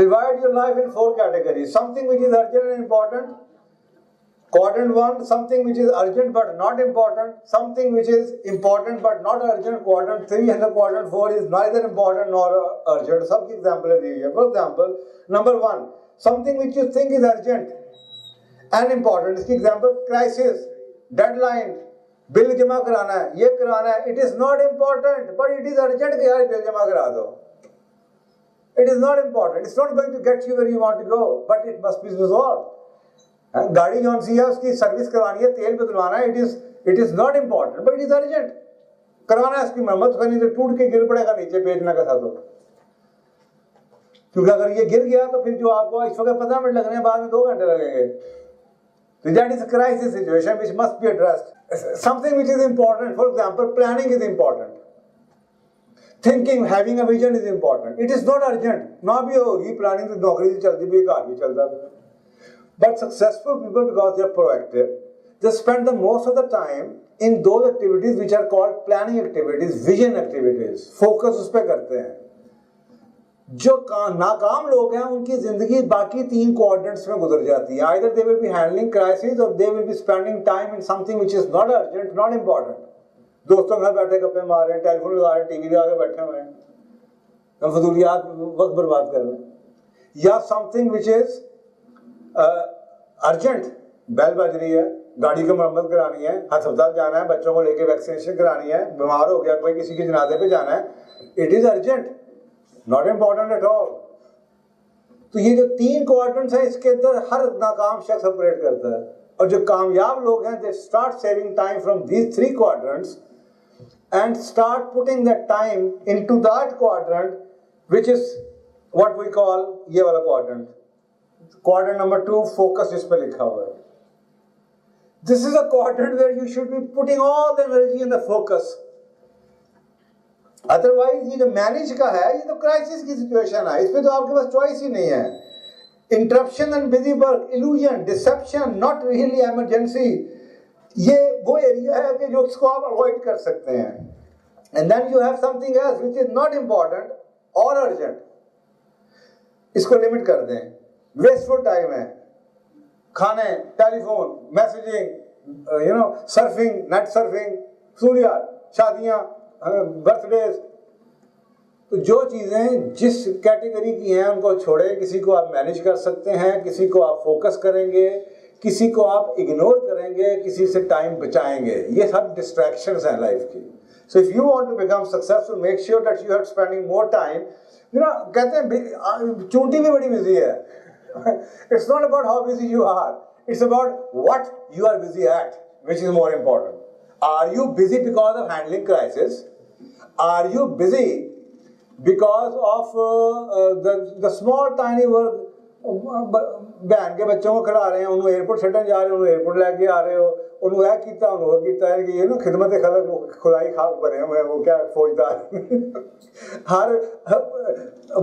Divide your life in 4 categories. Something which is urgent and important. Quadrant 1, something which is urgent but not important. Something which is important but not urgent. Quadrant 3 and the quadrant 4 is neither important nor urgent. Some example is here. For example, number 1, something which you think is urgent and important. इसकी example, crisis, deadline, bill जमा कराना है, ये कराना है. It is not important, but it is urgent कि यार bill जमा करा दो. It is not important. It's not going to get you where you want to go, but it must be resolved. गाड़ी जौन सी है उसकी सर्विस करवानी है, तेल बदलवाना है. It is not important, but it is urgent. करवाना है उसकी मरम्मत करनी, तो टूट के गिर पड़ेगा नीचे पेज ना कसा दो. क्योंकि अगर ये गिर गया तो फिर जो आपको इस वक्त 15 मिनट लग रहे हैं, बाद में 2 घंटे लगेंगे. So that is a crisis situation which must be addressed. Something which is important, for example, planning is important. Thinking, having a vision is important. It is not urgent. ना भी होगी planning तो नौकरी से चलती भी, घर भी चलता भी. But successful people, because they are proactive, they spend the most of the time in those activities which are called planning activities, vision activities. Focus उस पे करते हैं. जो नाकाम लोग हैं उनकी जिंदगी बाकी 3 quadrants में गुजर जाती है. Either they will be handling crisis or they will be spending time in something which is not urgent, not important. दोस्तों घर बैठे गप्पे मार रहे हैं, टेलीफोन लगा रहे हैं, टीवी लगा के बैठे हुए हैं, हम फजूलियात वक्त बर्बाद कर रहे हैं. या समथिंग विच इज अर्जेंट, बैल बज रही है, गाड़ी की मरम्मत करानी है, अस्पताल जाना है, बच्चों को लेके वैक्सीनेशन करानी है, बीमार हो गया कोई, किसी के जनाजे पे जाना है. It is urgent, not important at all. तो ये जो 3 क्वाड्रेंट्स हैं, इसके अंदर हर नाकाम शख्स ऑपरेट करता है. और जो कामयाब लोग हैं, they start saving time from these 3 quadrants and start putting that time into that quadrant, which is what we call ये वाला quadrant. Quadrant number 2, focus इस पे लिखा हुआ है. This is a quadrant where you should be putting all the energy in the focus. Otherwise ये जो manage का है, ये तो crisis की situation है, इसमें तो आपके पास choice ही नहीं है. Interruption and busy work, illusion, deception, not really emergency. ये वो एरिया है कि जो इसको आप अवॉइड कर सकते हैं. And then you have something else which is not important और अर्जेंट. इसको लिमिट कर दें. वेस्टफुल टाइम है, खाने, telephone, messaging, surfing, net surfing, फजूलियात, शादियां, बर्थडेज. तो जो चीजें जिस कैटेगरी की हैं उनको छोड़ें. किसी को आप मैनेज कर सकते हैं, किसी को आप फोकस करेंगे, किसी को आप इग्नोर करेंगे, किसी से टाइम बचाएंगे. ये सब डिस्ट्रैक्शंस हैं लाइफ की. So if you want to become successful, make sure that you are spending more time. कहते हैं चूंटी भी बड़ी बिजी है. It's not about how busy you are, it's about what you are busy at, which is more important. Are you busy because of handling crisis? Are you busy because of the small tiny work? बहन के बच्चों को खिला रहे हैं, उन्होंने airport छड्डन जा रहे हो, उन्होंने एयरपोर्ट लेके आ रहे हो, उन्होंने यह किया, उन्होंने वो किया है कि ये ना खिदमत खलक खुदाई खाक बने हुए हैं, वो क्या फौजदार. हर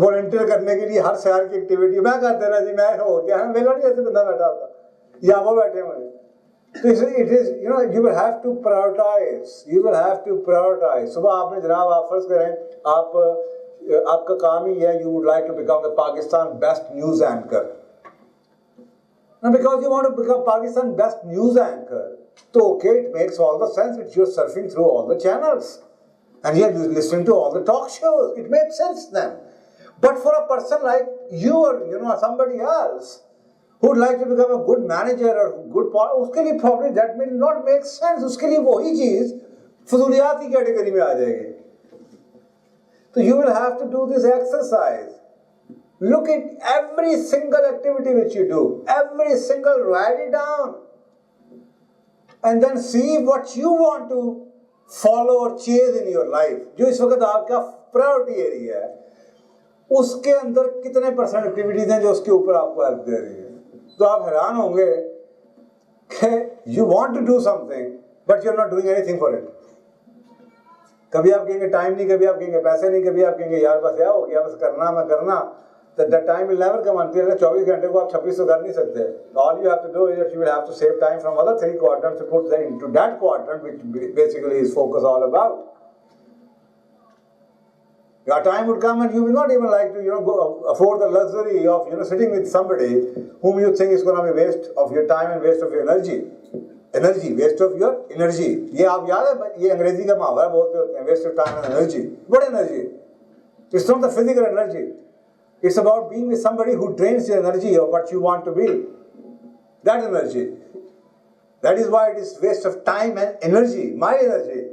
वॉलंटियर करने के लिए हर शहर की एक्टिविटी मैं कर देना जी, मैं हो गया है, मेरा नहीं ऐसे बंदा बैठा होता या वो बैठे हुए हैं. तो it is you will have to prioritise, you will have to prioritise. सुबह आपने जनाब आप फर्ज करें आपका काम ही है, you would like to become the Pakistan best news anchor. Now because you want to become Pakistan best news anchor, so okay, it makes all the sense that you're surfing through all the channels and you're listening to all the talk shows. It makes sense then. But for a person like you or somebody else who would like to become a good manager or good उसके लिए probably that may not make sense. उसके लिए वही चीज फजूलियात की category में आ जाएगी. So you will have to do this exercise. Look at every single activity which you do, every single, write it down, and then see what you want to follow or chase in your life. जो इस वक्त आपका priority area है, उसके अंदर कितने % activities हैं जो उसके ऊपर आपको हेल्प दे रही है. तो आप हैरान होंगे कि you want to do something, but you're not doing anything for it. कभी आप कहेंगे टाइम नहीं, कभी आप कहेंगे पैसे नहीं, कभी आप कहेंगे यार बस क्या हो गया, बस करना मैं करना. That time will never come. 24 घंटे को आप 26 तो कर नहीं सकते. All you have to do is you will have to save time from other 3 quadrants to put that into that quadrant which basically is focus all about. Your time would come and you will not even like to, go afford the luxury of, sitting with somebody whom you think is going to be waste of your time and waste of your energy. Energy, waste of your energy. ये आप याद है ये अंग्रेजी का मुहावरा बोलते होते हैं, waste of time and energy. What energy? It's not the physical energy. It's about being with somebody who drains your energy of what you want to be. That energy. That is why it is waste of time and energy, my energy.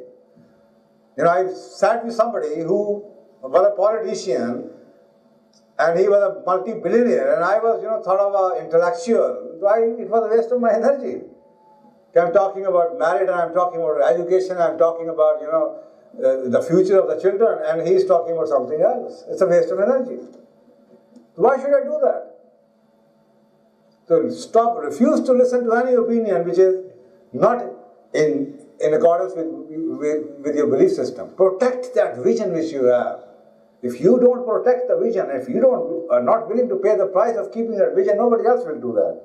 I sat with somebody who was a politician and he was a multi-billionaire and I was, thought of an intellectual. It was a waste of my energy. I'm talking about marriage and I'm talking about education, I'm talking about, the future of the children and he's talking about something else. It's a waste of energy. Why should I do that? So refuse to listen to any opinion which is not in accordance with your belief system. Protect that vision which you have. If you don't protect the vision, if you are not willing to pay the price of keeping that vision, nobody else will do that.